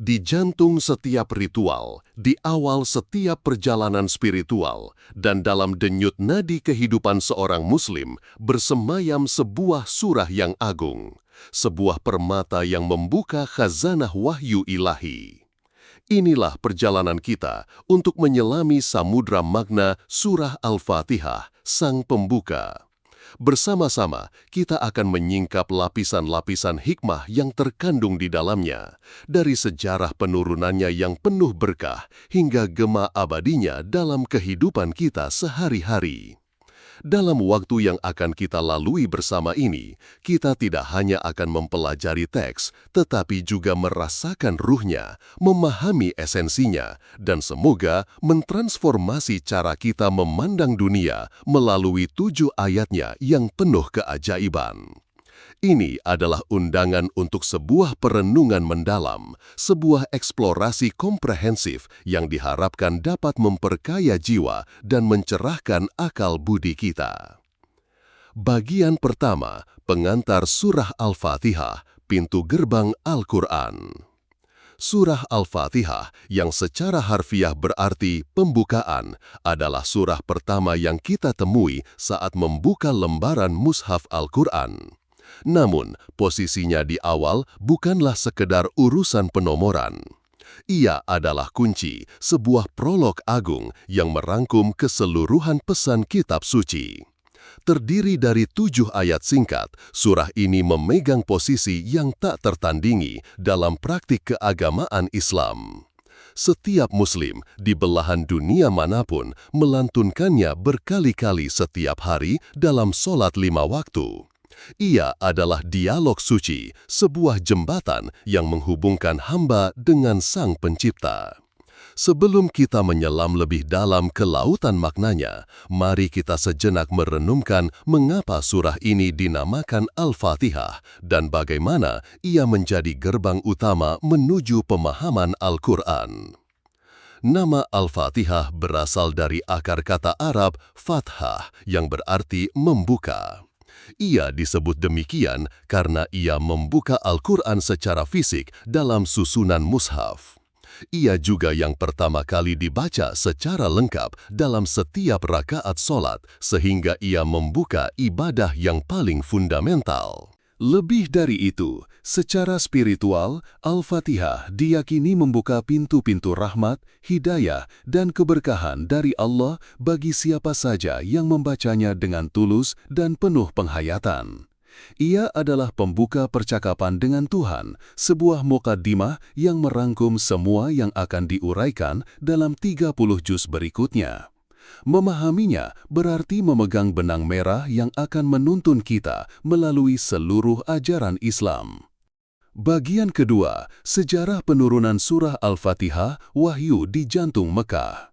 Di jantung setiap ritual, di awal setiap perjalanan spiritual, dan dalam denyut nadi kehidupan seorang Muslim, bersemayam sebuah surah yang agung, sebuah permata yang membuka khazanah wahyu ilahi. Inilah perjalanan kita untuk menyelami samudra makna surah Al-Fatihah, Sang Pembuka. Bersama-sama, kita akan menyingkap lapisan-lapisan hikmah yang terkandung di dalamnya, dari sejarah penurunannya yang penuh berkah hingga gema abadinya dalam kehidupan kita sehari-hari. Dalam waktu yang akan kita lalui bersama ini, kita tidak hanya akan mempelajari teks, tetapi juga merasakan ruhnya, memahami esensinya, dan semoga mentransformasi cara kita memandang dunia melalui 7 ayatnya yang penuh keajaiban. Ini adalah undangan untuk sebuah perenungan mendalam, sebuah eksplorasi komprehensif yang diharapkan dapat memperkaya jiwa dan mencerahkan akal budi kita. Bagian pertama, pengantar Surah Al-Fatihah, pintu gerbang Al-Quran. Surah Al-Fatihah yang secara harfiah berarti pembukaan adalah surah pertama yang kita temui saat membuka lembaran mushaf Al-Quran. Namun, posisinya di awal bukanlah sekedar urusan penomoran. Ia adalah kunci, sebuah prolog agung yang merangkum keseluruhan pesan kitab suci. Terdiri dari 7 ayat singkat, surah ini memegang posisi yang tak tertandingi dalam praktik keagamaan Islam. Setiap Muslim di belahan dunia manapun melantunkannya berkali-kali setiap hari dalam sholat 5 waktu. Ia adalah dialog suci, sebuah jembatan yang menghubungkan hamba dengan Sang Pencipta. Sebelum kita menyelam lebih dalam ke lautan maknanya, mari kita sejenak merenungkan mengapa surah ini dinamakan Al-Fatihah dan bagaimana ia menjadi gerbang utama menuju pemahaman Al-Quran. Nama Al-Fatihah berasal dari akar kata Arab fathah yang berarti membuka. Ia disebut demikian karena ia membuka Al-Quran secara fisik dalam susunan mushaf. Ia juga yang pertama kali dibaca secara lengkap dalam setiap rakaat sholat, sehingga ia membuka ibadah yang paling fundamental. Lebih dari itu, secara spiritual, Al-Fatihah diyakini membuka pintu-pintu rahmat, hidayah, dan keberkahan dari Allah bagi siapa saja yang membacanya dengan tulus dan penuh penghayatan. Ia adalah pembuka percakapan dengan Tuhan, sebuah mukaddimah yang merangkum semua yang akan diuraikan dalam 30 juz berikutnya. Memahaminya berarti memegang benang merah yang akan menuntun kita melalui seluruh ajaran Islam. Bagian kedua, sejarah penurunan surah Al-Fatihah, wahyu di jantung Mekah.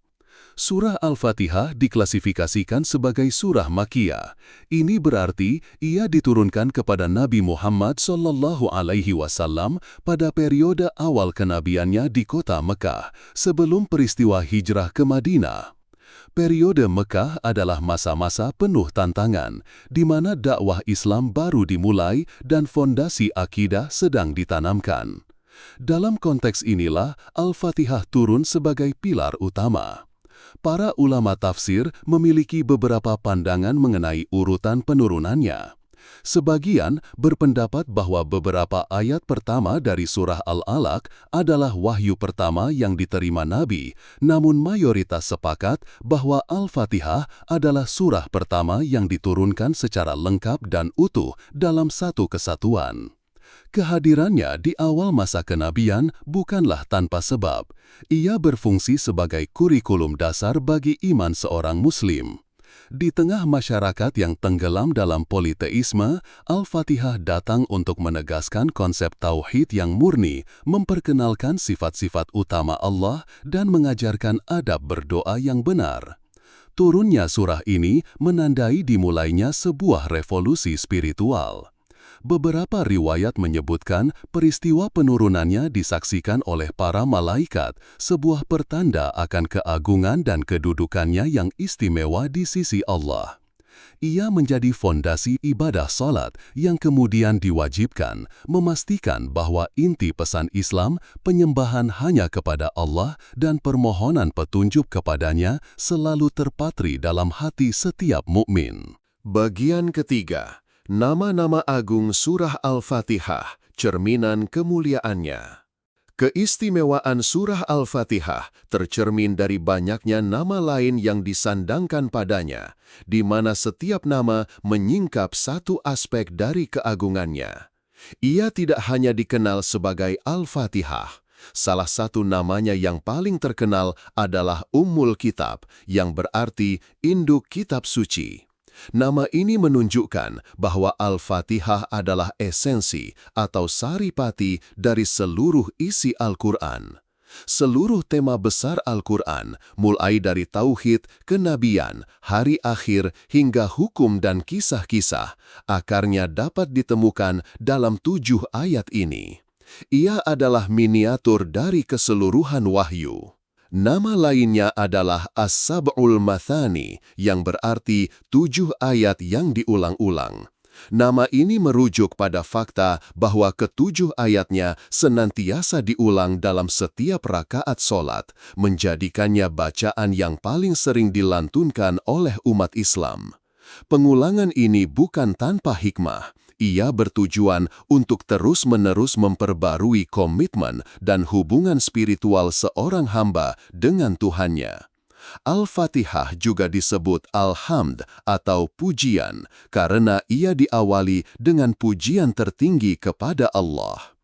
Surah Al-Fatihah diklasifikasikan sebagai surah Makkiyah. Ini berarti ia diturunkan kepada Nabi Muhammad SAW pada periode awal kenabiannya di kota Mekah, sebelum peristiwa hijrah ke Madinah. Periode Mekah adalah masa-masa penuh tantangan, di mana dakwah Islam baru dimulai dan fondasi akidah sedang ditanamkan. Dalam konteks inilah Al-Fatihah turun sebagai pilar utama. Para ulama tafsir memiliki beberapa pandangan mengenai urutan penurunannya. Sebagian berpendapat bahwa beberapa ayat pertama dari surah Al-Alaq adalah wahyu pertama yang diterima Nabi, namun mayoritas sepakat bahwa Al-Fatihah adalah surah pertama yang diturunkan secara lengkap dan utuh dalam satu kesatuan. Kehadirannya di awal masa kenabian bukanlah tanpa sebab. Ia berfungsi sebagai kurikulum dasar bagi iman seorang Muslim. Di tengah masyarakat yang tenggelam dalam politeisme, Al-Fatihah datang untuk menegaskan konsep tauhid yang murni, memperkenalkan sifat-sifat utama Allah, dan mengajarkan adab berdoa yang benar. Turunnya surah ini menandai dimulainya sebuah revolusi spiritual. Beberapa riwayat menyebutkan peristiwa penurunannya disaksikan oleh para malaikat, sebuah pertanda akan keagungan dan kedudukannya yang istimewa di sisi Allah. Ia menjadi fondasi ibadah salat yang kemudian diwajibkan, memastikan bahwa inti pesan Islam, penyembahan hanya kepada Allah dan permohonan petunjuk kepadanya selalu terpatri dalam hati setiap mukmin. Bagian ketiga, nama-nama agung Surah Al-Fatihah, cerminan kemuliaannya. Keistimewaan Surah Al-Fatihah tercermin dari banyaknya nama lain yang disandangkan padanya, di mana setiap nama menyingkap satu aspek dari keagungannya. Ia tidak hanya dikenal sebagai Al-Fatihah. Salah satu namanya yang paling terkenal adalah Ummul Kitab, yang berarti induk kitab suci. Nama ini menunjukkan bahwa Al-Fatihah adalah esensi atau saripati dari seluruh isi Al-Quran. Seluruh tema besar Al-Quran, mulai dari tauhid, kenabian, hari akhir, hingga hukum dan kisah-kisah, akarnya dapat ditemukan dalam 7 ayat ini. Ia adalah miniatur dari keseluruhan wahyu. Nama lainnya adalah As-Sab'ul Mathani, yang berarti 7 ayat yang diulang-ulang. Nama ini merujuk pada fakta bahwa ke-7 ayatnya senantiasa diulang dalam setiap rakaat solat, menjadikannya bacaan yang paling sering dilantunkan oleh umat Islam. Pengulangan ini bukan tanpa hikmah. Ia bertujuan untuk terus-menerus memperbarui komitmen dan hubungan spiritual seorang hamba dengan Tuhannya. Al-Fatihah juga disebut Al-Hamd atau pujian karena ia diawali dengan pujian tertinggi kepada Allah.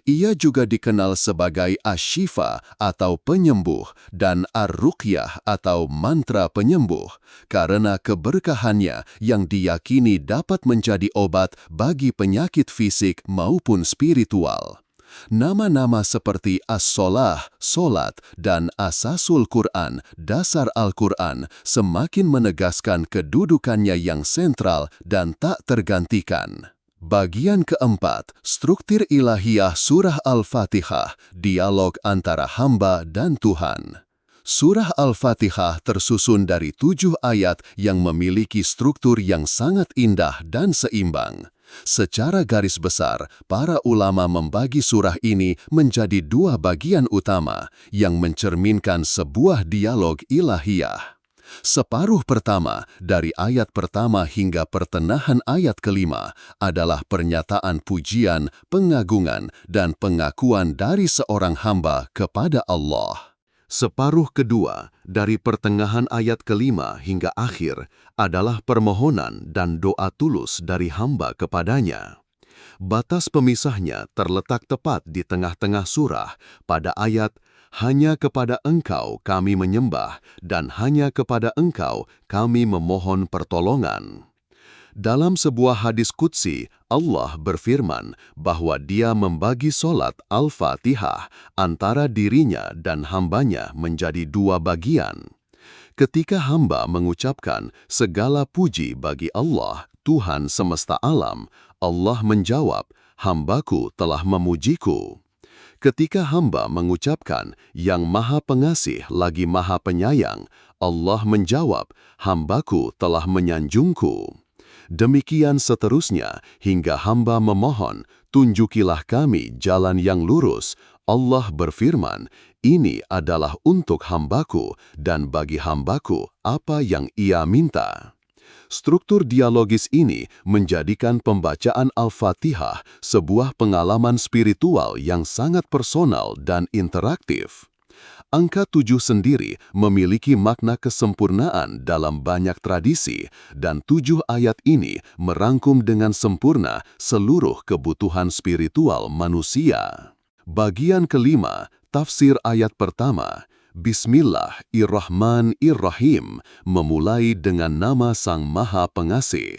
Ia juga dikenal sebagai Asy-Syifa atau penyembuh dan Ar-Ruqyah atau mantra penyembuh karena keberkahannya yang diyakini dapat menjadi obat bagi penyakit fisik maupun spiritual. Nama-nama seperti As-Solah, solat, dan Asasul Quran, dasar Al-Quran, semakin menegaskan kedudukannya yang sentral dan tak tergantikan. Bagian keempat, struktur ilahiyah Surah Al-Fatihah, dialog antara hamba dan Tuhan. Surah Al-Fatihah tersusun dari 7 ayat yang memiliki struktur yang sangat indah dan seimbang. Secara garis besar, para ulama membagi surah ini menjadi 2 bagian utama yang mencerminkan sebuah dialog ilahiyah. Separuh pertama, dari ayat pertama hingga pertengahan ayat kelima, adalah pernyataan pujian, pengagungan, dan pengakuan dari seorang hamba kepada Allah. Separuh kedua, dari pertengahan ayat kelima hingga akhir, adalah permohonan dan doa tulus dari hamba kepadanya. Batas pemisahnya terletak tepat di tengah-tengah surah pada ayat "Hanya kepada Engkau kami menyembah dan hanya kepada Engkau kami memohon pertolongan." Dalam sebuah hadis qudsi, Allah berfirman bahwa Dia membagi solat Al-Fatihah antara dirinya dan hambanya menjadi 2 bagian. Ketika hamba mengucapkan segala puji bagi Allah, Tuhan semesta alam, Allah menjawab, "Hambaku telah memujiku." Ketika hamba mengucapkan yang Maha Pengasih lagi Maha Penyayang, Allah menjawab, "Hambaku telah menyanjungku." Demikian seterusnya hingga hamba memohon, "Tunjukilah kami jalan yang lurus." Allah berfirman, "Ini adalah untuk hambaku dan bagi hambaku apa yang ia minta." Struktur dialogis ini menjadikan pembacaan Al-Fatihah sebuah pengalaman spiritual yang sangat personal dan interaktif. Angka 7 sendiri memiliki makna kesempurnaan dalam banyak tradisi, dan 7 ayat ini merangkum dengan sempurna seluruh kebutuhan spiritual manusia. Bagian kelima, tafsir ayat pertama. Bismillahirrahmanirrahim, memulai dengan nama Sang Maha Pengasih.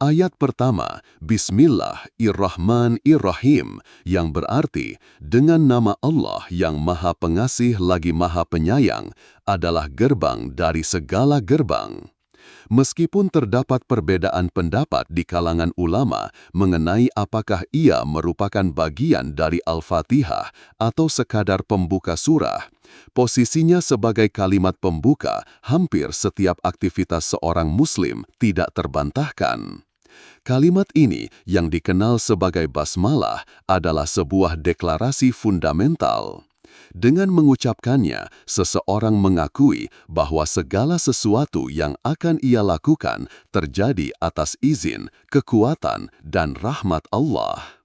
Ayat pertama, Bismillahirrahmanirrahim, yang berarti dengan nama Allah yang Maha Pengasih lagi Maha Penyayang, adalah gerbang dari segala gerbang. Meskipun terdapat perbedaan pendapat di kalangan ulama mengenai apakah ia merupakan bagian dari Al-Fatihah atau sekadar pembuka surah, posisinya sebagai kalimat pembuka hampir setiap aktivitas seorang Muslim tidak terbantahkan. Kalimat ini yang dikenal sebagai basmalah adalah sebuah deklarasi fundamental. Dengan mengucapkannya, seseorang mengakui bahwa segala sesuatu yang akan ia lakukan terjadi atas izin, kekuatan, dan rahmat Allah.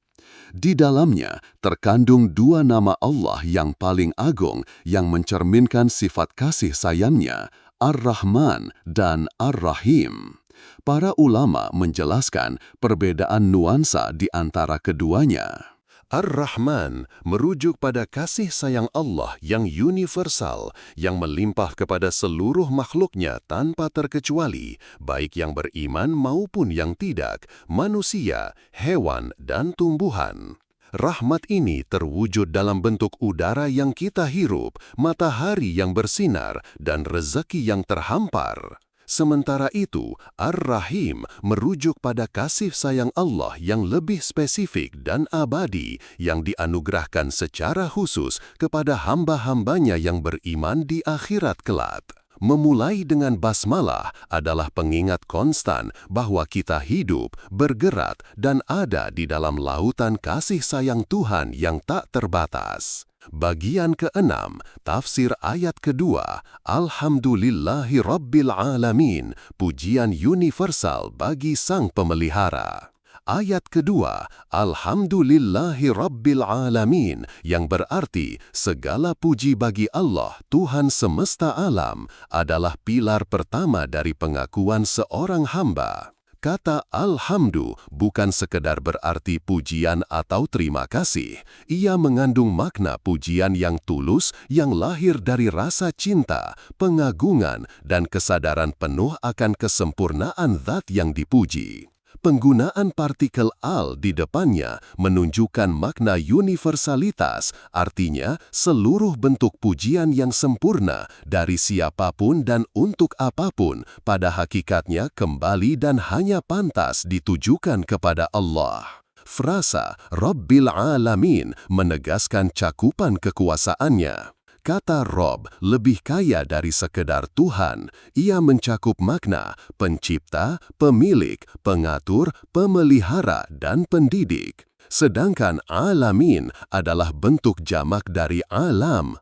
Di dalamnya terkandung dua nama Allah yang paling agung yang mencerminkan sifat kasih sayangnya, Ar-Rahman dan Ar-Rahim. Para ulama menjelaskan perbedaan nuansa di antara keduanya. Ar-Rahman merujuk pada kasih sayang Allah yang universal, yang melimpah kepada seluruh makhluknya tanpa terkecuali, baik yang beriman maupun yang tidak, manusia, hewan, dan tumbuhan. Rahmat ini terwujud dalam bentuk udara yang kita hirup, matahari yang bersinar, dan rezeki yang terhampar. Sementara itu, Ar-Rahim merujuk pada kasih sayang Allah yang lebih spesifik dan abadi yang dianugerahkan secara khusus kepada hamba-hambanya yang beriman di akhirat kelak. Memulai dengan basmalah adalah pengingat konstan bahwa kita hidup, bergerak, dan ada di dalam lautan kasih sayang Tuhan yang tak terbatas. Bagian ke-6, tafsir ayat kedua, Alhamdulillahi Rabbil Alamin, pujian universal bagi Sang Pemelihara. Ayat kedua, Alhamdulillahi Rabbil Alamin, yang berarti segala puji bagi Allah, Tuhan semesta alam, adalah pilar pertama dari pengakuan seorang hamba. Kata Alhamdu bukan sekedar berarti pujian atau terima kasih. Ia mengandung makna pujian yang tulus yang lahir dari rasa cinta, pengagungan, dan kesadaran penuh akan kesempurnaan zat yang dipuji. Penggunaan partikel al di depannya menunjukkan makna universalitas, artinya seluruh bentuk pujian yang sempurna dari siapapun dan untuk apapun pada hakikatnya kembali dan hanya pantas ditujukan kepada Allah. Frasa Rabbil Alamin menegaskan cakupan kekuasaannya. Kata Rob lebih kaya dari sekedar Tuhan. Ia mencakup makna pencipta, pemilik, pengatur, pemelihara, dan pendidik. Sedangkan alamin adalah bentuk jamak dari alam,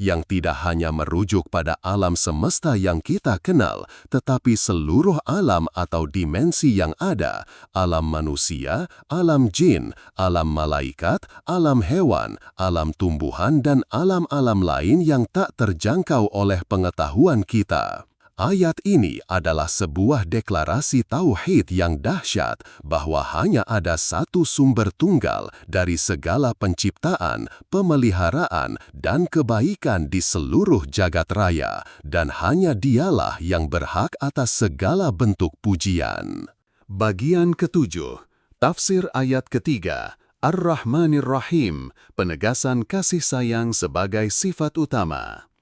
yang tidak hanya merujuk pada alam semesta yang kita kenal, tetapi seluruh alam atau dimensi yang ada, alam manusia, alam jin, alam malaikat, alam hewan, alam tumbuhan, dan alam-alam lain yang tak terjangkau oleh pengetahuan kita. Ayat ini adalah sebuah deklarasi tauhid yang dahsyat bahwa hanya ada satu sumber tunggal dari segala penciptaan, pemeliharaan, dan kebaikan di seluruh jagat raya, dan hanya dialah yang berhak atas segala bentuk pujian. Bagian ketujuh, tafsir ayat ketiga, Ar-Rahmanir Rahim, penegasan kasih sayang sebagai sifat utama.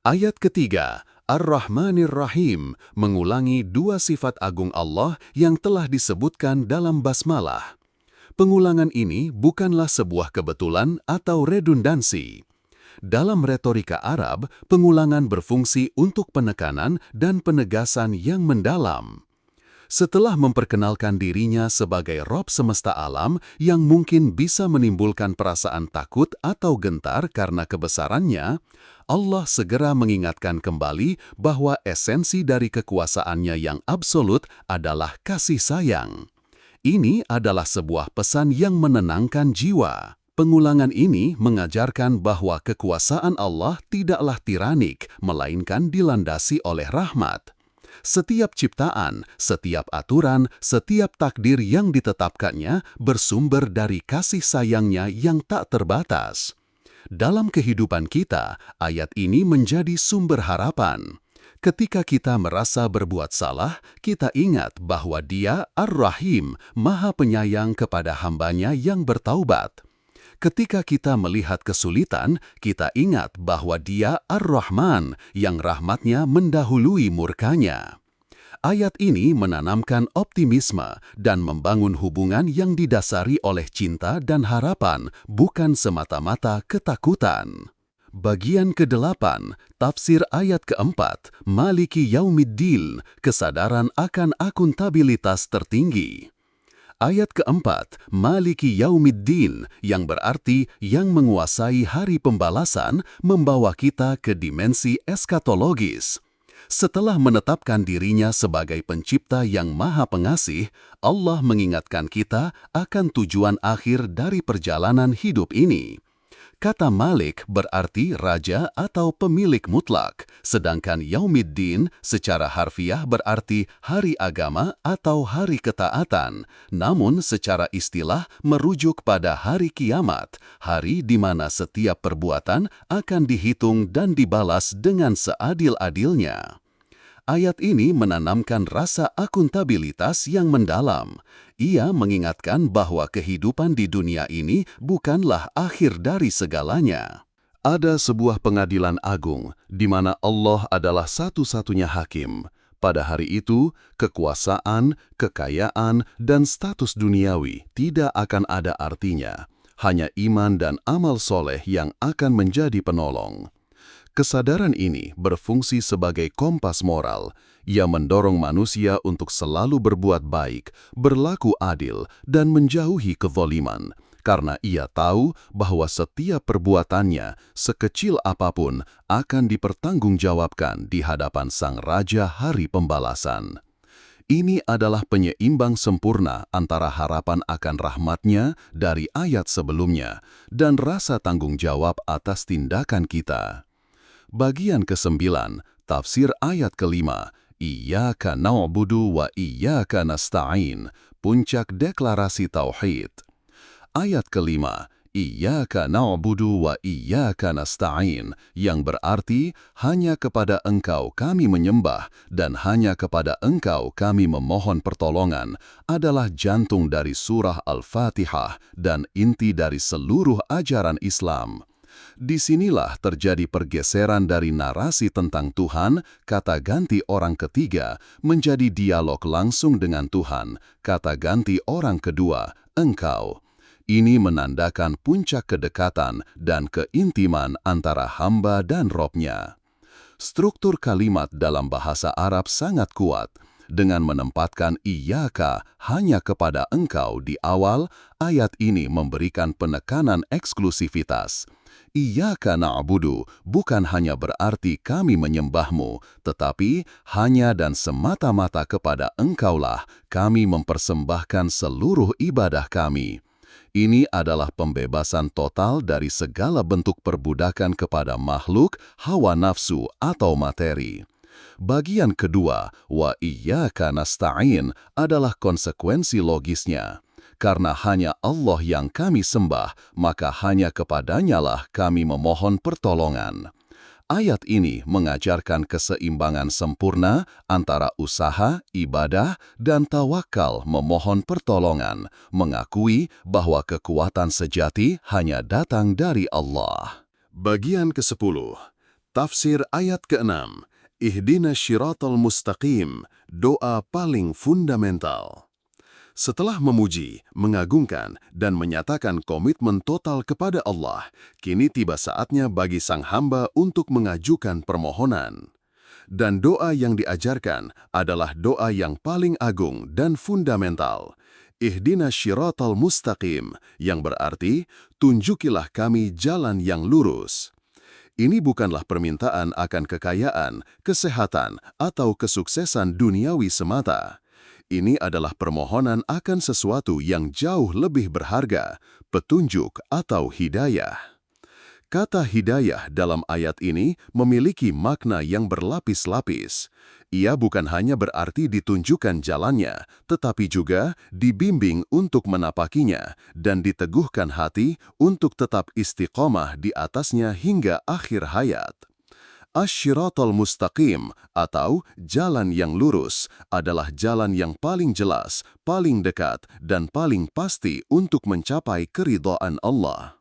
Ayat ketiga, Ar-Rahmanir Rahim mengulangi dua sifat agung Allah yang telah disebutkan dalam basmalah. Pengulangan ini bukanlah sebuah kebetulan atau redundansi. Dalam retorika Arab, pengulangan berfungsi untuk penekanan dan penegasan yang mendalam. Setelah memperkenalkan dirinya sebagai Rob semesta alam yang mungkin bisa menimbulkan perasaan takut atau gentar karena kebesarannya, Allah segera mengingatkan kembali bahwa esensi dari kekuasaannya yang absolut adalah kasih sayang. Ini adalah sebuah pesan yang menenangkan jiwa. Pengulangan ini mengajarkan bahwa kekuasaan Allah tidaklah tiranik, melainkan dilandasi oleh rahmat. Setiap ciptaan, setiap aturan, setiap takdir yang ditetapkannya bersumber dari kasih sayangnya yang tak terbatas. Dalam kehidupan kita, ayat ini menjadi sumber harapan. Ketika kita merasa berbuat salah, kita ingat bahwa Dia Ar-Rahim, Maha Penyayang kepada hambanya yang bertaubat. Ketika kita melihat kesulitan, kita ingat bahwa Dia Ar-Rahman, yang rahmatnya mendahului murkanya. Ayat ini menanamkan optimisme dan membangun hubungan yang didasari oleh cinta dan harapan, bukan semata-mata ketakutan. Bagian ke-8, tafsir ayat ke-4, Maliki Yaumiddin, kesadaran akan akuntabilitas tertinggi. Ayat keempat, Maliki Yaumiddin, yang berarti yang menguasai hari pembalasan, membawa kita ke dimensi eskatologis. Setelah menetapkan dirinya sebagai pencipta yang maha pengasih, Allah mengingatkan kita akan tujuan akhir dari perjalanan hidup ini. Kata Malik berarti raja atau pemilik mutlak, sedangkan Yaumiddin secara harfiah berarti hari agama atau hari ketaatan, namun secara istilah merujuk pada hari kiamat, hari di mana setiap perbuatan akan dihitung dan dibalas dengan seadil-adilnya. Ayat ini menanamkan rasa akuntabilitas yang mendalam. Ia mengingatkan bahwa kehidupan di dunia ini bukanlah akhir dari segalanya. Ada sebuah pengadilan agung di mana Allah adalah satu-satunya hakim. Pada hari itu, kekuasaan, kekayaan, dan status duniawi tidak akan ada artinya. Hanya iman dan amal soleh yang akan menjadi penolong. Kesadaran ini berfungsi sebagai kompas moral. Ia mendorong manusia untuk selalu berbuat baik, berlaku adil, dan menjauhi kezaliman. Karena ia tahu bahwa setiap perbuatannya, sekecil apapun, akan dipertanggungjawabkan di hadapan Sang Raja Hari Pembalasan. Ini adalah penyeimbang sempurna antara harapan akan rahmatnya dari ayat sebelumnya dan rasa tanggung jawab atas tindakan kita. Bagian ke-9, tafsir ayat ke-5, Iyyaka na'budu wa iyyaka nasta'in, puncak deklarasi tauhid. Ayat ke-5, Iyyaka na'budu wa iyyaka nasta'in, yang berarti hanya kepada Engkau kami menyembah dan hanya kepada Engkau kami memohon pertolongan, adalah jantung dari surah Al-Fatihah dan inti dari seluruh ajaran Islam. Disinilah terjadi pergeseran dari narasi tentang Tuhan, kata ganti orang ketiga, menjadi dialog langsung dengan Tuhan, kata ganti orang kedua, Engkau. Ini menandakan puncak kedekatan dan keintiman antara hamba dan Robnya. Struktur kalimat dalam bahasa Arab sangat kuat. Dengan menempatkan iyyaka hanya kepada Engkau di awal, ayat ini memberikan penekanan eksklusivitas. Iyyaka na'budu bukan hanya berarti kami menyembahmu, tetapi hanya dan semata-mata kepada Engkaulah kami mempersembahkan seluruh ibadah kami. Ini adalah pembebasan total dari segala bentuk perbudakan kepada makhluk, hawa nafsu, atau materi. Bagian kedua, wa iyyaka nasta'in, adalah konsekuensi logisnya. Karena hanya Allah yang kami sembah, maka hanya kepadanyalah kami memohon pertolongan. Ayat ini mengajarkan keseimbangan sempurna antara usaha, ibadah, dan tawakal memohon pertolongan, mengakui bahwa kekuatan sejati hanya datang dari Allah. Bagian ke-10, tafsir ayat ke-6, Ihdinas syiratal mustaqim, doa paling fundamental. Setelah memuji, mengagungkan, dan menyatakan komitmen total kepada Allah, kini tiba saatnya bagi sang hamba untuk mengajukan permohonan. Dan doa yang diajarkan adalah doa yang paling agung dan fundamental. Ihdinas syiratal mustaqim, yang berarti, tunjukilah kami jalan yang lurus. Ini bukanlah permintaan akan kekayaan, kesehatan, atau kesuksesan duniawi semata. Ini adalah permohonan akan sesuatu yang jauh lebih berharga, petunjuk atau hidayah. Kata hidayah dalam ayat ini memiliki makna yang berlapis-lapis. Ia bukan hanya berarti ditunjukkan jalannya, tetapi juga dibimbing untuk menapakinya dan diteguhkan hati untuk tetap istiqomah di atasnya hingga akhir hayat. Asy-syiratal mustaqim atau jalan yang lurus adalah jalan yang paling jelas, paling dekat, dan paling pasti untuk mencapai keridhaan Allah.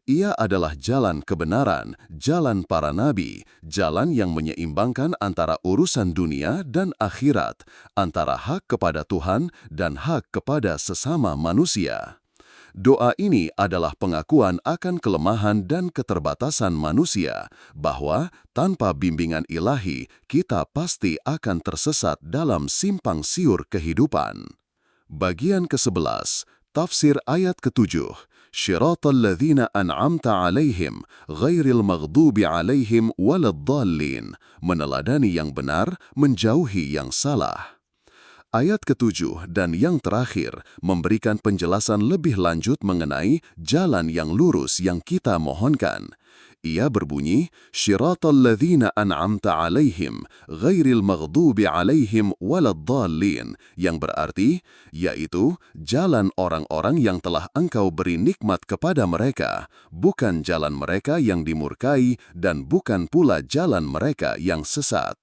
Ia adalah jalan kebenaran, jalan para nabi, jalan yang menyeimbangkan antara urusan dunia dan akhirat, antara hak kepada Tuhan dan hak kepada sesama manusia. Doa ini adalah pengakuan akan kelemahan dan keterbatasan manusia, bahwa tanpa bimbingan ilahi, kita pasti akan tersesat dalam simpang siur kehidupan. Bagian ke-11, tafsir ayat ke-7, Syiratal ladzina an'amta alaihim, ghairil maghdubi alaihim waladdallin, meneladani yang benar, menjauhi yang salah. Ayat ke-7 dan yang terakhir memberikan penjelasan lebih lanjut mengenai jalan yang lurus yang kita mohonkan. Ia berbunyi, Syiratal ladzina an'amta alaihim, ghairil maghdubi alaihim waladdallin, yang berarti, yaitu jalan orang-orang yang telah Engkau beri nikmat kepada mereka, bukan jalan mereka yang dimurkai dan bukan pula jalan mereka yang sesat.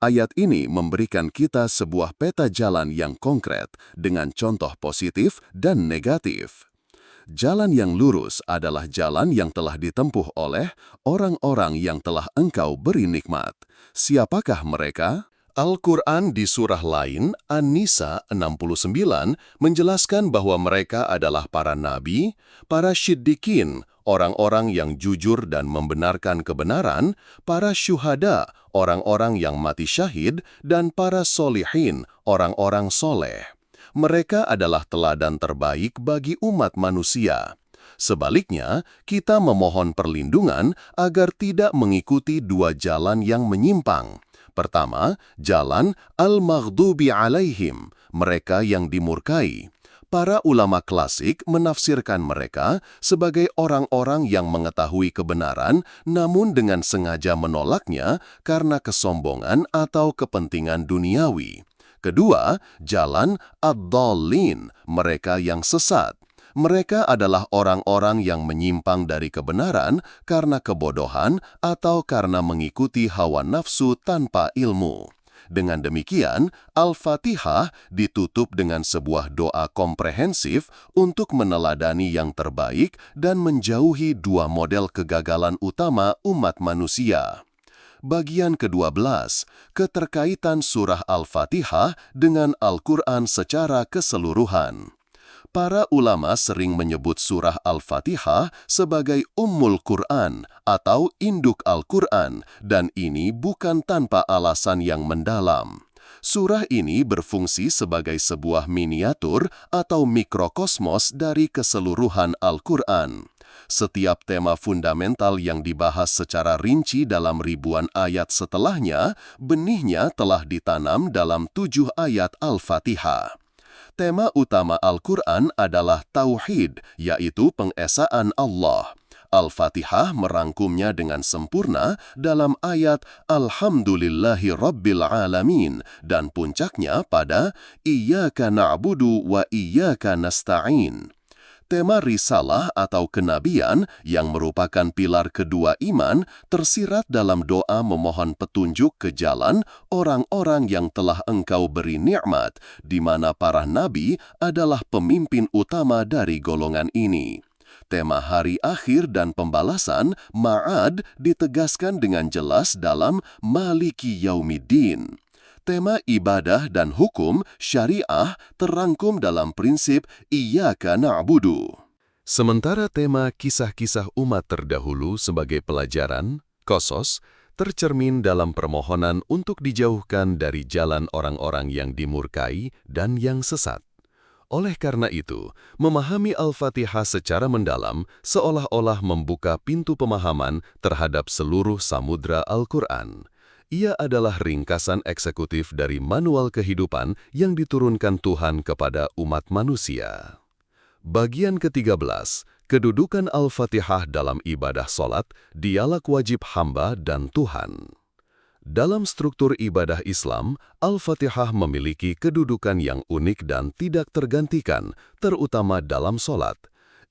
Ayat ini memberikan kita sebuah peta jalan yang konkret dengan contoh positif dan negatif. Jalan yang lurus adalah jalan yang telah ditempuh oleh orang-orang yang telah Engkau beri nikmat. Siapakah mereka? Al-Quran di surah lain, An-Nisa 69, menjelaskan bahwa mereka adalah para nabi, para syiddiqin, orang-orang yang jujur dan membenarkan kebenaran, para syuhada, orang-orang yang mati syahid, dan para solihin, orang-orang soleh. Mereka adalah teladan terbaik bagi umat manusia. Sebaliknya, kita memohon perlindungan agar tidak mengikuti dua jalan yang menyimpang. Pertama, jalan al-maghdubi alaihim, mereka yang dimurkai. Para ulama klasik menafsirkan mereka sebagai orang-orang yang mengetahui kebenaran namun dengan sengaja menolaknya karena kesombongan atau kepentingan duniawi. Kedua, jalan ad-dallin, mereka yang sesat. Mereka adalah orang-orang yang menyimpang dari kebenaran karena kebodohan atau karena mengikuti hawa nafsu tanpa ilmu. Dengan demikian, Al-Fatihah ditutup dengan sebuah doa komprehensif untuk meneladani yang terbaik dan menjauhi dua model kegagalan utama umat manusia. Bagian ke-12, keterkaitan surah Al-Fatihah dengan Al-Quran secara keseluruhan. Para ulama sering menyebut surah Al-Fatihah sebagai Ummul Quran atau induk Al-Quran, dan ini bukan tanpa alasan yang mendalam. Surah ini berfungsi sebagai sebuah miniatur atau mikrokosmos dari keseluruhan Al-Quran. Setiap tema fundamental yang dibahas secara rinci dalam ribuan ayat setelahnya, benihnya telah ditanam dalam 7 ayat Al-Fatihah. Tema utama Al-Quran adalah Tauhid, yaitu pengesaan Allah. Al-Fatihah merangkumnya dengan sempurna dalam ayat Alhamdulillahi Rabbil Alamin dan puncaknya pada Iyyaka na'budu wa iyyaka nasta'in. Tema risalah atau kenabian yang merupakan pilar kedua iman tersirat dalam doa memohon petunjuk ke jalan orang-orang yang telah Engkau beri nikmat, di mana para nabi adalah pemimpin utama dari golongan ini. Tema hari akhir dan pembalasan, Ma'ad, ditegaskan dengan jelas dalam Maliki Yaumiddin. Tema ibadah dan hukum, syariah, terangkum dalam prinsip Iyyaka na'budu. Sementara tema kisah-kisah umat terdahulu sebagai pelajaran, Qasas, tercermin dalam permohonan untuk dijauhkan dari jalan orang-orang yang dimurkai dan yang sesat. Oleh karena itu, memahami Al-Fatihah secara mendalam seolah-olah membuka pintu pemahaman terhadap seluruh samudra Al-Quran. Ia adalah ringkasan eksekutif dari manual kehidupan yang diturunkan Tuhan kepada umat manusia. Bagian ke-13, kedudukan Al-Fatihah dalam ibadah solat, dialog wajib hamba dan Tuhan. Dalam struktur ibadah Islam, Al-Fatihah memiliki kedudukan yang unik dan tidak tergantikan, terutama dalam solat.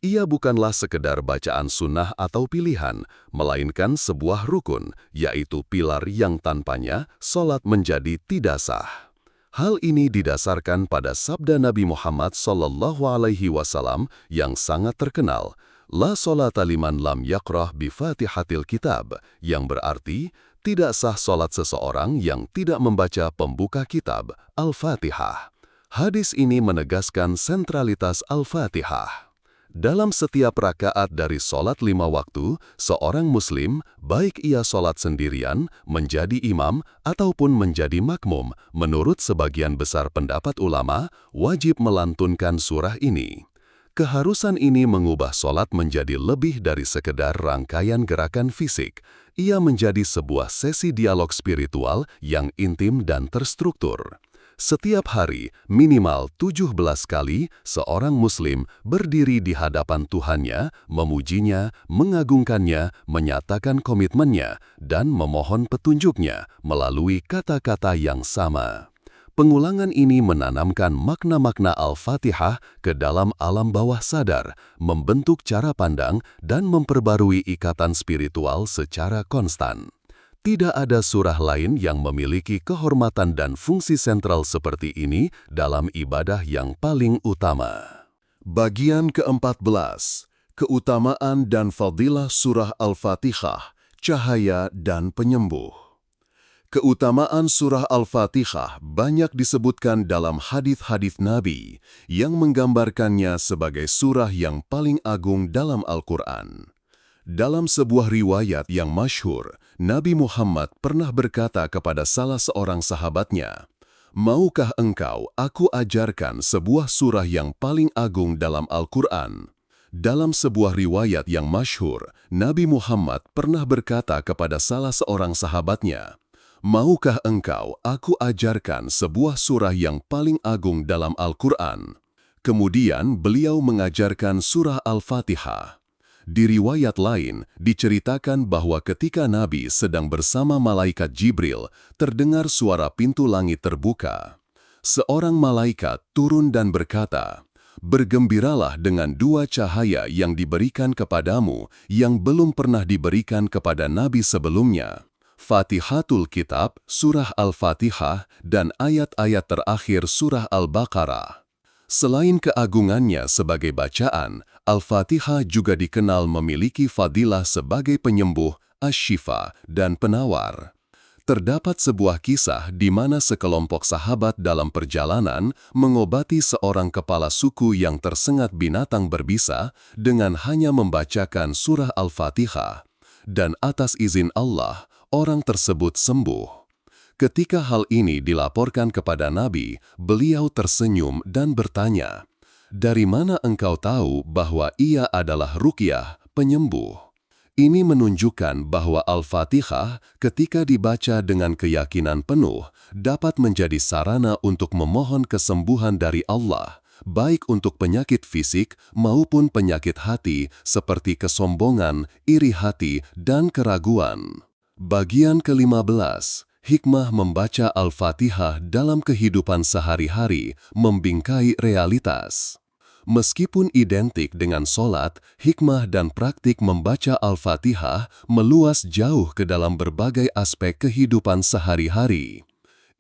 Ia bukanlah sekedar bacaan sunnah atau pilihan, melainkan sebuah rukun, yaitu pilar yang tanpanya solat menjadi tidak sah. Hal ini didasarkan pada sabda Nabi Muhammad SAW yang sangat terkenal, La sholata liman lam yaqrah bi Fatihatil Kitab, yang berarti tidak sah sholat seseorang yang tidak membaca pembuka kitab, Al-Fatihah. Hadis ini menegaskan sentralitas Al-Fatihah. Dalam setiap rakaat dari sholat 5 waktu, seorang muslim, baik ia sholat sendirian, menjadi imam, ataupun menjadi makmum, menurut sebagian besar pendapat ulama, wajib melantunkan surah ini. Keharusan ini mengubah sholat menjadi lebih dari sekedar rangkaian gerakan fisik. Ia menjadi sebuah sesi dialog spiritual yang intim dan terstruktur. Setiap hari, minimal 17 kali, seorang muslim berdiri di hadapan Tuhannya, memujinya, mengagungkannya, menyatakan komitmennya, dan memohon petunjuknya melalui kata-kata yang sama. Pengulangan ini menanamkan makna-makna Al-Fatihah ke dalam alam bawah sadar, membentuk cara pandang, dan memperbarui ikatan spiritual secara konstan. Tidak ada surah lain yang memiliki kehormatan dan fungsi sentral seperti ini dalam ibadah yang paling utama. Bagian ke-14, keutamaan dan fadilah surah Al-Fatihah, cahaya dan penyembuh. Keutamaan surah Al-Fatihah banyak disebutkan dalam hadits-hadits Nabi yang menggambarkannya sebagai surah yang paling agung dalam Al-Quran. Dalam sebuah riwayat yang masyhur, Nabi Muhammad pernah berkata kepada salah seorang sahabatnya, "Maukah engkau aku ajarkan sebuah surah yang paling agung dalam Al-Quran?" Dalam sebuah riwayat yang masyhur, Nabi Muhammad pernah berkata kepada salah seorang sahabatnya, "Maukah engkau aku ajarkan sebuah surah yang paling agung dalam Al-Quran?" Kemudian beliau mengajarkan surah Al-Fatihah. Di riwayat lain, diceritakan bahwa ketika Nabi sedang bersama malaikat Jibril, terdengar suara pintu langit terbuka. Seorang malaikat turun dan berkata, "Bergembiralah dengan 2 cahaya yang diberikan kepadamu yang belum pernah diberikan kepada Nabi sebelumnya. Fatihatul Kitab, surah Al-Fatihah, dan ayat-ayat terakhir surah Al-Baqarah." Selain keagungannya sebagai bacaan, Al-Fatihah juga dikenal memiliki fadilah sebagai penyembuh, asy-syifa, dan penawar. Terdapat sebuah kisah di mana sekelompok sahabat dalam perjalanan mengobati seorang kepala suku yang tersengat binatang berbisa dengan hanya membacakan surah Al-Fatihah. Dan atas izin Allah, orang tersebut sembuh. Ketika hal ini dilaporkan kepada Nabi, beliau tersenyum dan bertanya, "Dari mana engkau tahu bahwa ia adalah ruqyah, penyembuh?" Ini menunjukkan bahwa Al-Fatihah ketika dibaca dengan keyakinan penuh dapat menjadi sarana untuk memohon kesembuhan dari Allah, baik untuk penyakit fisik maupun penyakit hati seperti kesombongan, iri hati, dan keraguan. Bagian ke-15. Hikmah membaca Al-Fatihah dalam kehidupan sehari-hari membingkai realitas. Meskipun identik dengan sholat, hikmah dan praktik membaca Al-Fatihah meluas jauh ke dalam berbagai aspek kehidupan sehari-hari.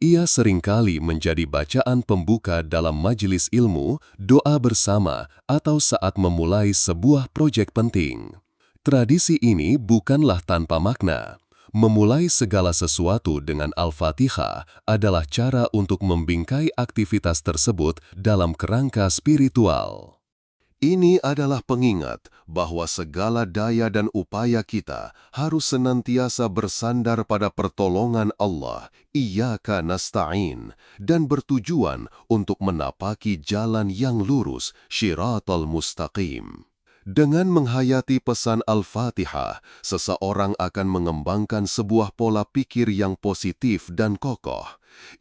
Ia seringkali menjadi bacaan pembuka dalam majelis ilmu, doa bersama, atau saat memulai sebuah proyek penting. Tradisi ini bukanlah tanpa makna. Memulai segala sesuatu dengan Al-Fatihah adalah cara untuk membingkai aktivitas tersebut dalam kerangka spiritual. Ini adalah pengingat bahwa segala daya dan upaya kita harus senantiasa bersandar pada pertolongan Allah, Iyyaka nasta'in, dan bertujuan untuk menapaki jalan yang lurus, Shiratal Mustaqim. Dengan menghayati pesan Al-Fatihah, seseorang akan mengembangkan sebuah pola pikir yang positif dan kokoh.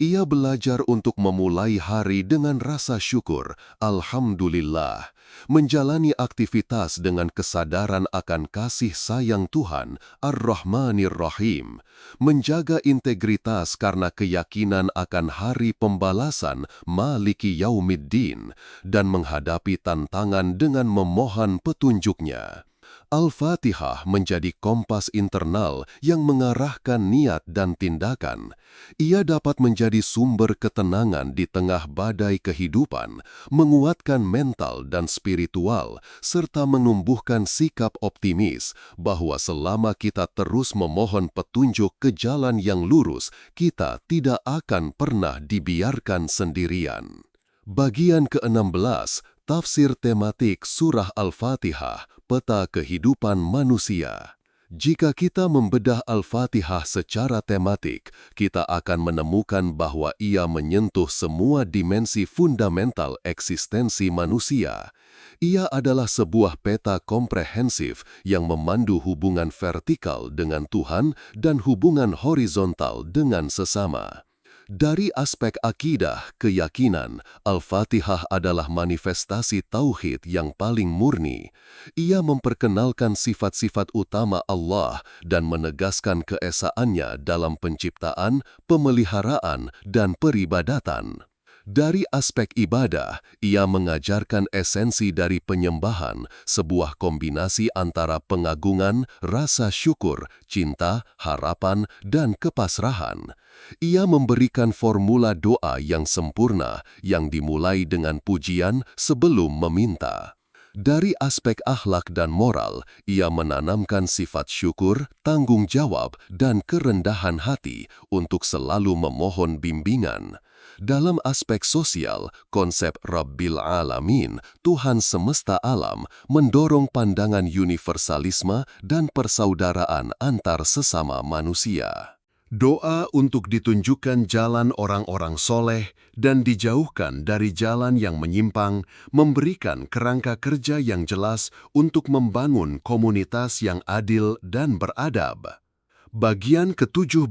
Ia belajar untuk memulai hari dengan rasa syukur, Alhamdulillah, menjalani aktivitas dengan kesadaran akan kasih sayang Tuhan, Ar-Rahmanir Rahim, menjaga integritas karena keyakinan akan hari pembalasan, Maliki Yaumiddin, dan menghadapi tantangan dengan memohon petunjuknya. Al-Fatihah menjadi kompas internal yang mengarahkan niat dan tindakan. Ia dapat menjadi sumber ketenangan di tengah badai kehidupan, menguatkan mental dan spiritual, serta menumbuhkan sikap optimis bahwa selama kita terus memohon petunjuk ke jalan yang lurus, kita tidak akan pernah dibiarkan sendirian. Bagian ke-16, Tafsir tematik Surah Al-Fatihah, peta kehidupan manusia. Jika kita membedah Al-Fatihah secara tematik, kita akan menemukan bahwa ia menyentuh semua dimensi fundamental eksistensi manusia. Ia adalah sebuah peta komprehensif yang memandu hubungan vertikal dengan Tuhan dan hubungan horizontal dengan sesama. Dari aspek akidah, keyakinan, Al-Fatihah adalah manifestasi tauhid yang paling murni. Ia memperkenalkan sifat-sifat utama Allah dan menegaskan keesaannya dalam penciptaan, pemeliharaan, dan peribadatan. Dari aspek ibadah, ia mengajarkan esensi dari penyembahan, sebuah kombinasi antara pengagungan, rasa syukur, cinta, harapan, dan kepasrahan. Ia memberikan formula doa yang sempurna yang dimulai dengan pujian sebelum meminta. Dari aspek akhlak dan moral, ia menanamkan sifat syukur, tanggung jawab, dan kerendahan hati untuk selalu memohon bimbingan. Dalam aspek sosial, konsep Rabbil Alamin, Tuhan semesta alam, mendorong pandangan universalisme dan persaudaraan antar sesama manusia. Doa untuk ditunjukkan jalan orang-orang soleh dan dijauhkan dari jalan yang menyimpang, memberikan kerangka kerja yang jelas untuk membangun komunitas yang adil dan beradab. Bagian ke-17,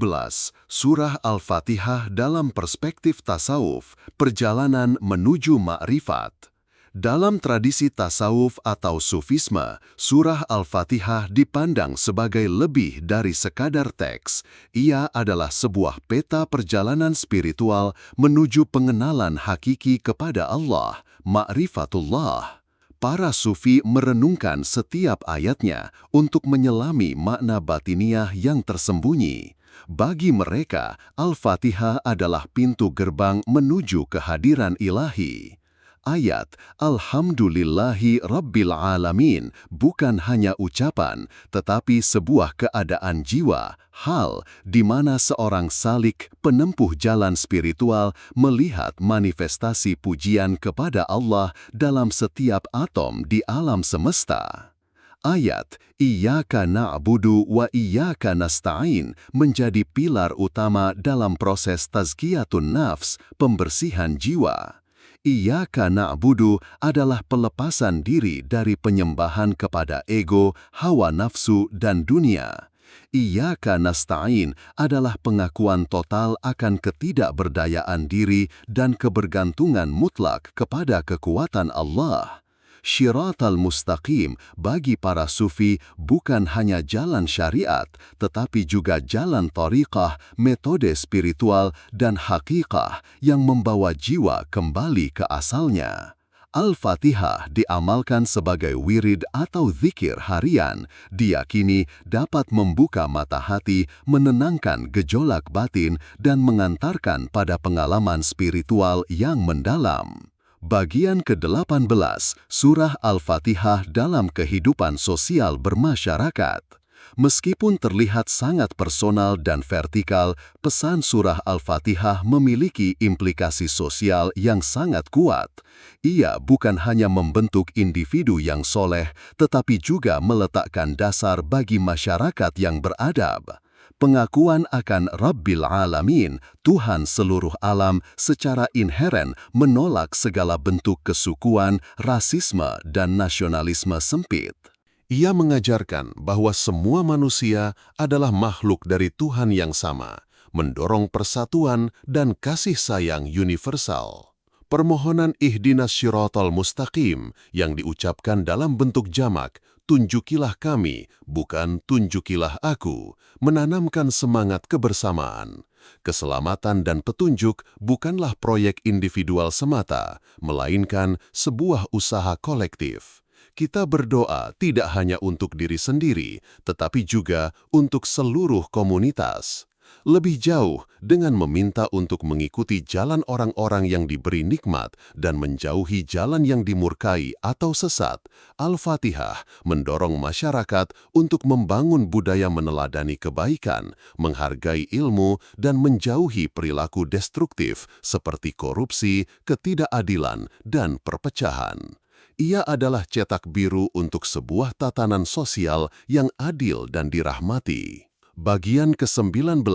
Surah Al-Fatihah dalam perspektif tasawuf, perjalanan menuju ma'rifat. Dalam tradisi tasawuf atau sufisme, Surah Al-Fatihah dipandang sebagai lebih dari sekadar teks. Ia adalah sebuah peta perjalanan spiritual menuju pengenalan hakiki kepada Allah, ma'rifatullah. Para sufi merenungkan setiap ayatnya untuk menyelami makna batiniah yang tersembunyi. Bagi mereka, Al-Fatihah adalah pintu gerbang menuju kehadiran ilahi. Ayat Alhamdulillahi Rabbil Alamin bukan hanya ucapan, tetapi sebuah keadaan jiwa, hal di mana seorang salik penempuh jalan spiritual melihat manifestasi pujian kepada Allah dalam setiap atom di alam semesta. Ayat Iyyaka na'budu wa iyyaka nasta'in menjadi pilar utama dalam proses tazkiyatun nafs, pembersihan jiwa. Iyyaka na'budu adalah pelepasan diri dari penyembahan kepada ego, hawa nafsu, dan dunia. Iyyaka nasta'in adalah pengakuan total akan ketidakberdayaan diri dan kebergantungan mutlak kepada kekuatan Allah. Syiratal mustaqim bagi para sufi bukan hanya jalan syariat, tetapi juga jalan thariqah, metode spiritual, dan hakikah yang membawa jiwa kembali ke asalnya. Al-Fatihah diamalkan sebagai wirid atau zikir harian, diyakini dapat membuka mata hati, menenangkan gejolak batin, dan mengantarkan pada pengalaman spiritual yang mendalam. Bagian ke-18, Surah Al-Fatihah dalam kehidupan sosial bermasyarakat. Meskipun terlihat sangat personal dan vertikal, pesan Surah Al-Fatihah memiliki implikasi sosial yang sangat kuat. Ia bukan hanya membentuk individu yang soleh, tetapi juga meletakkan dasar bagi masyarakat yang beradab. Pengakuan akan Rabbil Alamin, Tuhan seluruh alam, secara inheren menolak segala bentuk kesukuan, rasisme, dan nasionalisme sempit. Ia mengajarkan bahwa semua manusia adalah makhluk dari Tuhan yang sama, mendorong persatuan dan kasih sayang universal. Permohonan ihdinas syiratal mustaqim yang diucapkan dalam bentuk jamak, tunjukilah kami, bukan tunjukilah aku, menanamkan semangat kebersamaan. Keselamatan dan petunjuk bukanlah proyek individual semata, melainkan sebuah usaha kolektif. Kita berdoa tidak hanya untuk diri sendiri, tetapi juga untuk seluruh komunitas. Lebih jauh, dengan meminta untuk mengikuti jalan orang-orang yang diberi nikmat dan menjauhi jalan yang dimurkai atau sesat, Al-Fatihah mendorong masyarakat untuk membangun budaya meneladani kebaikan, menghargai ilmu, dan menjauhi perilaku destruktif seperti korupsi, ketidakadilan, dan perpecahan. Ia adalah cetak biru untuk sebuah tatanan sosial yang adil dan dirahmati. Bagian ke-19,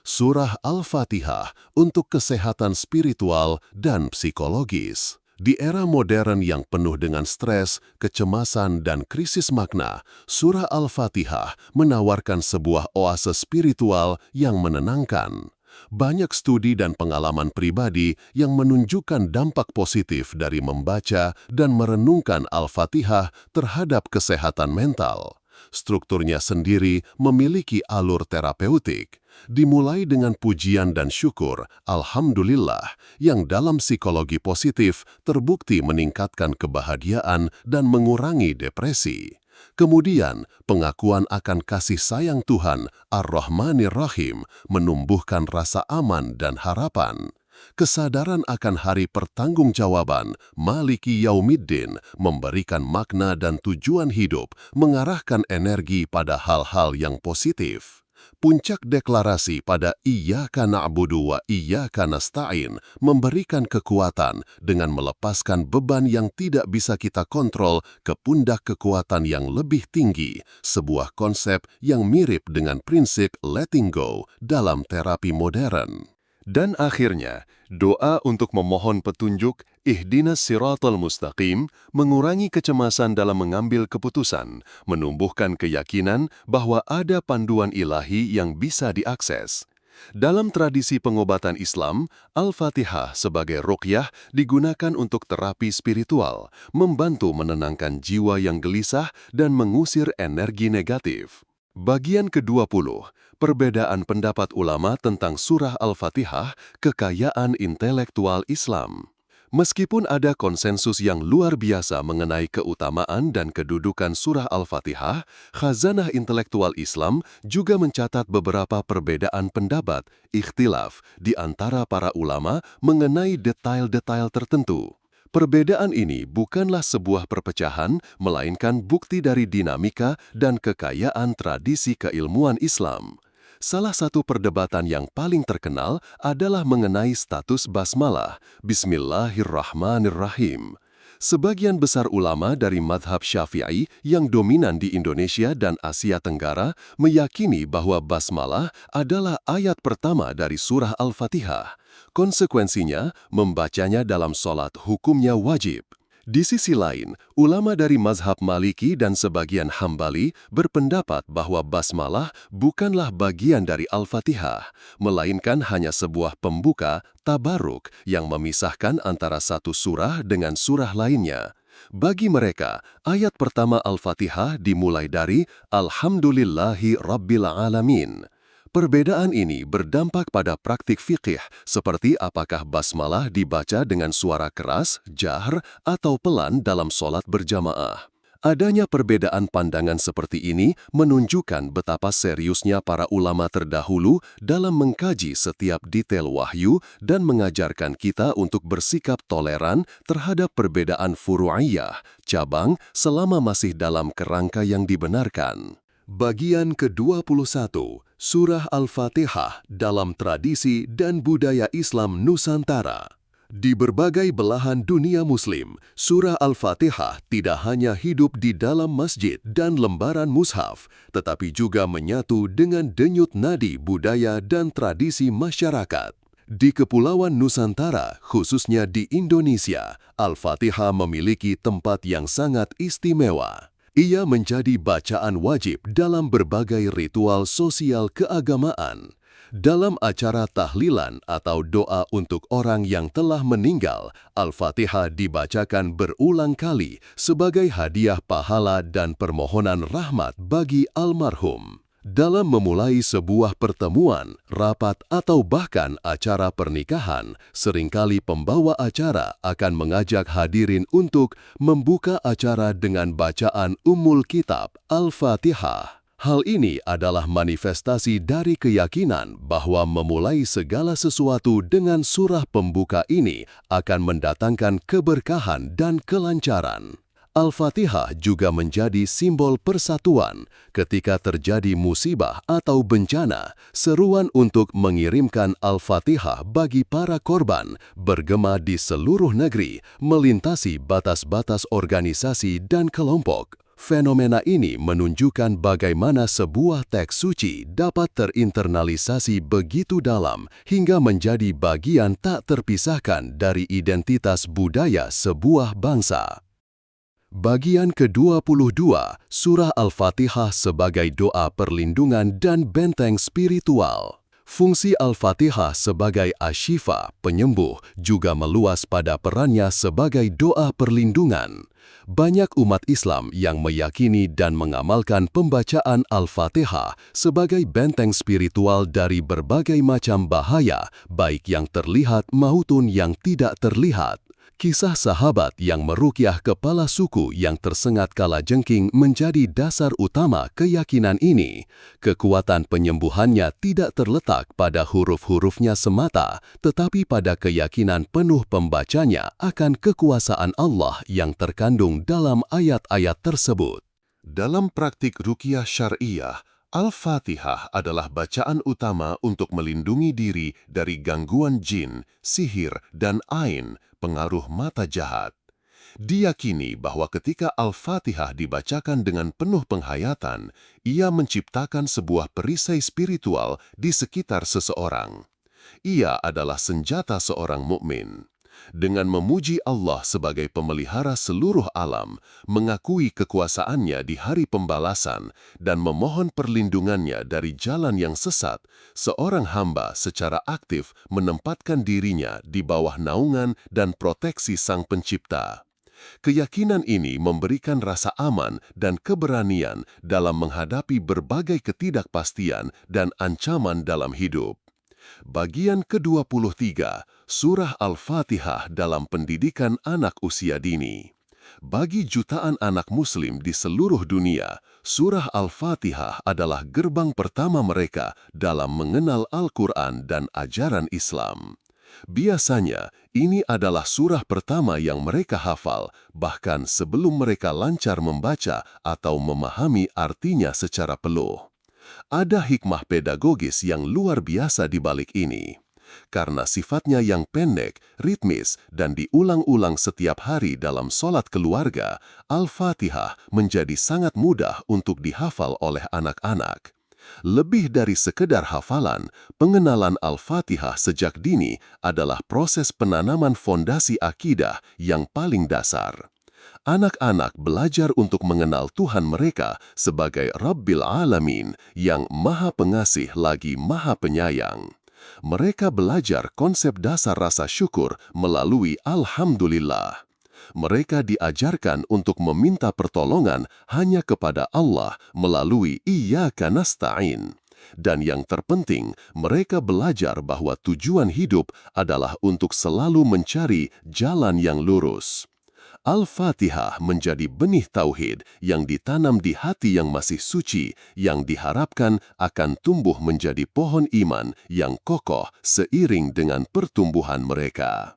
Surah Al-Fatihah untuk kesehatan spiritual dan psikologis. Di era modern yang penuh dengan stres, kecemasan, dan krisis makna, Surah Al-Fatihah menawarkan sebuah oase spiritual yang menenangkan. Banyak studi dan pengalaman pribadi yang menunjukkan dampak positif dari membaca dan merenungkan Al-Fatihah terhadap kesehatan mental. Strukturnya sendiri memiliki alur terapeutik, dimulai dengan pujian dan syukur, Alhamdulillah, yang dalam psikologi positif terbukti meningkatkan kebahagiaan dan mengurangi depresi. Kemudian, pengakuan akan kasih sayang Tuhan, Ar-Rahmanir Rahim, menumbuhkan rasa aman dan harapan. Kesadaran akan hari pertanggungjawaban, Maliki Yaumiddin, memberikan makna dan tujuan hidup, mengarahkan energi pada hal-hal yang positif. Puncak deklarasi pada Iyyaka na'budu wa iyyaka nasta'in memberikan kekuatan dengan melepaskan beban yang tidak bisa kita kontrol ke pundak kekuatan yang lebih tinggi, sebuah konsep yang mirip dengan prinsip letting go dalam terapi modern. Dan akhirnya, doa untuk memohon petunjuk Ihdinas Siratal Mustaqim mengurangi kecemasan dalam mengambil keputusan, menumbuhkan keyakinan bahwa ada panduan ilahi yang bisa diakses. Dalam tradisi pengobatan Islam, Al-Fatihah sebagai ruqyah digunakan untuk terapi spiritual, membantu menenangkan jiwa yang gelisah dan mengusir energi negatif. Bagian ke-20, perbedaan pendapat ulama tentang surah Al-Fatihah, kekayaan intelektual Islam. Meskipun ada konsensus yang luar biasa mengenai keutamaan dan kedudukan surah Al-Fatihah, khazanah intelektual Islam juga mencatat beberapa perbedaan pendapat, ikhtilaf, di antara para ulama mengenai detail-detail tertentu. Perbedaan ini bukanlah sebuah perpecahan, melainkan bukti dari dinamika dan kekayaan tradisi keilmuan Islam. Salah satu perdebatan yang paling terkenal adalah mengenai status basmalah, Bismillahirrahmanirrahim. Sebagian besar ulama dari madhab Syafi'i yang dominan di Indonesia dan Asia Tenggara meyakini bahwa basmalah adalah ayat pertama dari surah Al-Fatihah. Konsekuensinya, membacanya dalam sholat hukumnya wajib. Di sisi lain, ulama dari mazhab Maliki dan sebagian Hambali berpendapat bahwa basmalah bukanlah bagian dari Al-Fatihah, melainkan hanya sebuah pembuka, tabaruk, yang memisahkan antara satu surah dengan surah lainnya. Bagi mereka, ayat pertama Al-Fatihah dimulai dari Alhamdulillahi Rabbil Alamin. Perbedaan ini berdampak pada praktik fiqih, seperti apakah basmalah dibaca dengan suara keras, jahr, atau pelan dalam sholat berjamaah. Adanya perbedaan pandangan seperti ini menunjukkan betapa seriusnya para ulama terdahulu dalam mengkaji setiap detail wahyu dan mengajarkan kita untuk bersikap toleran terhadap perbedaan furu'iyah, cabang, selama masih dalam kerangka yang dibenarkan. Bagian ke-21, Surah Al-Fatihah dalam tradisi dan budaya Islam Nusantara. Di berbagai belahan dunia Muslim, Surah Al-Fatihah tidak hanya hidup di dalam masjid dan lembaran mushaf, tetapi juga menyatu dengan denyut nadi budaya dan tradisi masyarakat. Di Kepulauan Nusantara, khususnya di Indonesia, Al-Fatihah memiliki tempat yang sangat istimewa. Ia menjadi bacaan wajib dalam berbagai ritual sosial keagamaan. Dalam acara tahlilan atau doa untuk orang yang telah meninggal, Al-Fatihah dibacakan berulang kali sebagai hadiah pahala dan permohonan rahmat bagi almarhum. Dalam memulai sebuah pertemuan, rapat, atau bahkan acara pernikahan, seringkali pembawa acara akan mengajak hadirin untuk membuka acara dengan bacaan Ummul Kitab Al-Fatihah. Hal ini adalah manifestasi dari keyakinan bahwa memulai segala sesuatu dengan surah pembuka ini akan mendatangkan keberkahan dan kelancaran. Al-Fatihah juga menjadi simbol persatuan. Ketika terjadi musibah atau bencana, seruan untuk mengirimkan Al-Fatihah bagi para korban bergema di seluruh negeri, melintasi batas-batas organisasi dan kelompok. Fenomena ini menunjukkan bagaimana sebuah teks suci dapat terinternalisasi begitu dalam hingga menjadi bagian tak terpisahkan dari identitas budaya sebuah bangsa. Bagian ke-22, Surah Al-Fatihah sebagai doa perlindungan dan benteng spiritual. Fungsi Al-Fatihah sebagai asyifa, penyembuh, juga meluas pada perannya sebagai doa perlindungan. Banyak umat Islam yang meyakini dan mengamalkan pembacaan Al-Fatihah sebagai benteng spiritual dari berbagai macam bahaya, baik yang terlihat maupun yang tidak terlihat. Kisah sahabat yang meruqyah kepala suku yang tersengat kalajengking menjadi dasar utama keyakinan ini. Kekuatan penyembuhannya tidak terletak pada huruf-hurufnya semata, tetapi pada keyakinan penuh pembacanya akan kekuasaan Allah yang terkandung dalam ayat-ayat tersebut. Dalam praktik ruqyah syariah, Al-Fatihah adalah bacaan utama untuk melindungi diri dari gangguan jin, sihir, dan ain, pengaruh mata jahat. Diyakini bahwa ketika Al-Fatihah dibacakan dengan penuh penghayatan, ia menciptakan sebuah perisai spiritual di sekitar seseorang. Ia adalah senjata seorang mukmin. Dengan memuji Allah sebagai pemelihara seluruh alam, mengakui kekuasaannya di hari pembalasan, dan memohon perlindungannya dari jalan yang sesat, seorang hamba secara aktif menempatkan dirinya di bawah naungan dan proteksi Sang Pencipta. Keyakinan ini memberikan rasa aman dan keberanian dalam menghadapi berbagai ketidakpastian dan ancaman dalam hidup. Bagian ke-23, Surah Al-Fatihah dalam pendidikan anak usia dini. Bagi jutaan anak muslim di seluruh dunia, Surah Al-Fatihah adalah gerbang pertama mereka dalam mengenal Al-Quran dan ajaran Islam. Biasanya, ini adalah surah pertama yang mereka hafal, bahkan sebelum mereka lancar membaca atau memahami artinya secara penuh. Ada hikmah pedagogis yang luar biasa di balik ini. Karena sifatnya yang pendek, ritmis, dan diulang-ulang setiap hari dalam sholat keluarga, Al-Fatihah menjadi sangat mudah untuk dihafal oleh anak-anak. Lebih dari sekedar hafalan, pengenalan Al-Fatihah sejak dini adalah proses penanaman fondasi akidah yang paling dasar. Anak-anak belajar untuk mengenal Tuhan mereka sebagai Rabbil Alamin yang Maha Pengasih lagi Maha Penyayang. Mereka belajar konsep dasar rasa syukur melalui Alhamdulillah. Mereka diajarkan untuk meminta pertolongan hanya kepada Allah melalui Iyyaka Nasta'in. Dan yang terpenting, mereka belajar bahwa tujuan hidup adalah untuk selalu mencari jalan yang lurus. Al-Fatihah menjadi benih tauhid yang ditanam di hati yang masih suci, yang diharapkan akan tumbuh menjadi pohon iman yang kokoh seiring dengan pertumbuhan mereka.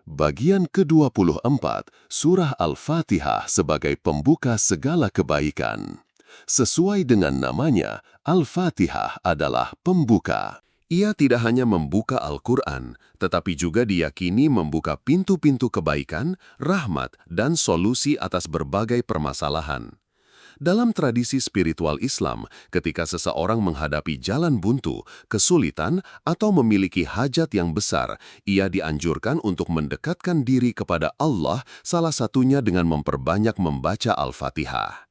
Bagian ke-24, Surah Al-Fatihah sebagai pembuka segala kebaikan. Sesuai dengan namanya, Al-Fatihah adalah pembuka. Ia tidak hanya membuka Al-Quran, tetapi juga diyakini membuka pintu-pintu kebaikan, rahmat, dan solusi atas berbagai permasalahan. Dalam tradisi spiritual Islam, ketika seseorang menghadapi jalan buntu, kesulitan, atau memiliki hajat yang besar, ia dianjurkan untuk mendekatkan diri kepada Allah, salah satunya dengan memperbanyak membaca Al-Fatihah.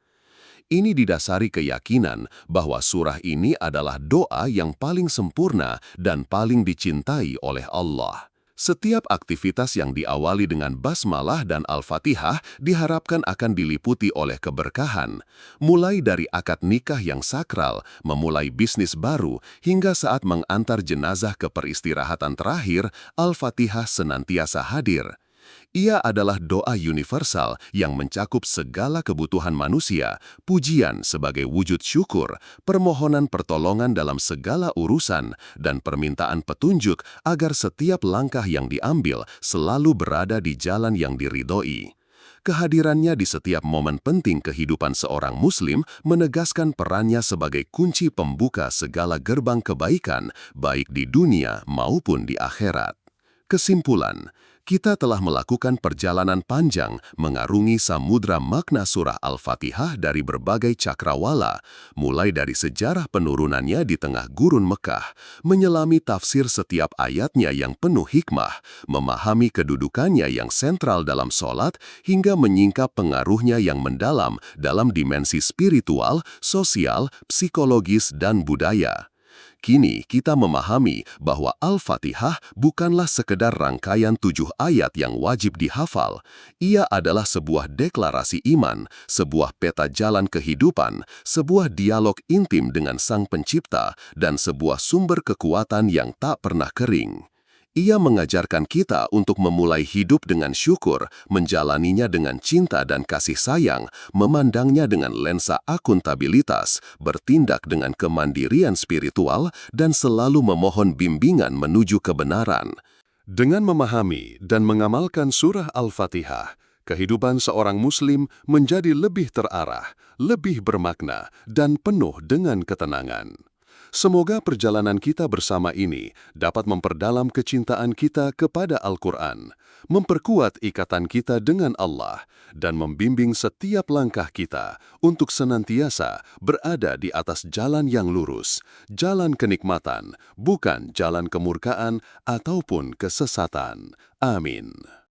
Ini didasari keyakinan bahwa surah ini adalah doa yang paling sempurna dan paling dicintai oleh Allah. Setiap aktivitas yang diawali dengan basmalah dan Al-Fatihah diharapkan akan diliputi oleh keberkahan, mulai dari akad nikah yang sakral, memulai bisnis baru, hingga saat mengantar jenazah ke peristirahatan terakhir, Al-Fatihah senantiasa hadir. Ia adalah doa universal yang mencakup segala kebutuhan manusia, pujian sebagai wujud syukur, permohonan pertolongan dalam segala urusan, dan permintaan petunjuk agar setiap langkah yang diambil selalu berada di jalan yang diridhoi. Kehadirannya di setiap momen penting kehidupan seorang Muslim menegaskan perannya sebagai kunci pembuka segala gerbang kebaikan, baik di dunia maupun di akhirat. Kesimpulan, kita telah melakukan perjalanan panjang mengarungi samudra makna surah Al-Fatihah dari berbagai cakrawala, mulai dari sejarah penurunannya di tengah gurun Mekah, menyelami tafsir setiap ayatnya yang penuh hikmah, memahami kedudukannya yang sentral dalam sholat, hingga menyingkap pengaruhnya yang mendalam dalam dimensi spiritual, sosial, psikologis, dan budaya. Kini kita memahami bahwa Al-Fatihah bukanlah sekedar rangkaian 7 ayat yang wajib dihafal. Ia adalah sebuah deklarasi iman, sebuah peta jalan kehidupan, sebuah dialog intim dengan Sang Pencipta, dan sebuah sumber kekuatan yang tak pernah kering. Ia mengajarkan kita untuk memulai hidup dengan syukur, menjalaninya dengan cinta dan kasih sayang, memandangnya dengan lensa akuntabilitas, bertindak dengan kemandirian spiritual, dan selalu memohon bimbingan menuju kebenaran. Dengan memahami dan mengamalkan surah Al-Fatihah, kehidupan seorang Muslim menjadi lebih terarah, lebih bermakna, dan penuh dengan ketenangan. Semoga perjalanan kita bersama ini dapat memperdalam kecintaan kita kepada Al-Quran, memperkuat ikatan kita dengan Allah, dan membimbing setiap langkah kita untuk senantiasa berada di atas jalan yang lurus, jalan kenikmatan, bukan jalan kemurkaan ataupun kesesatan. Amin.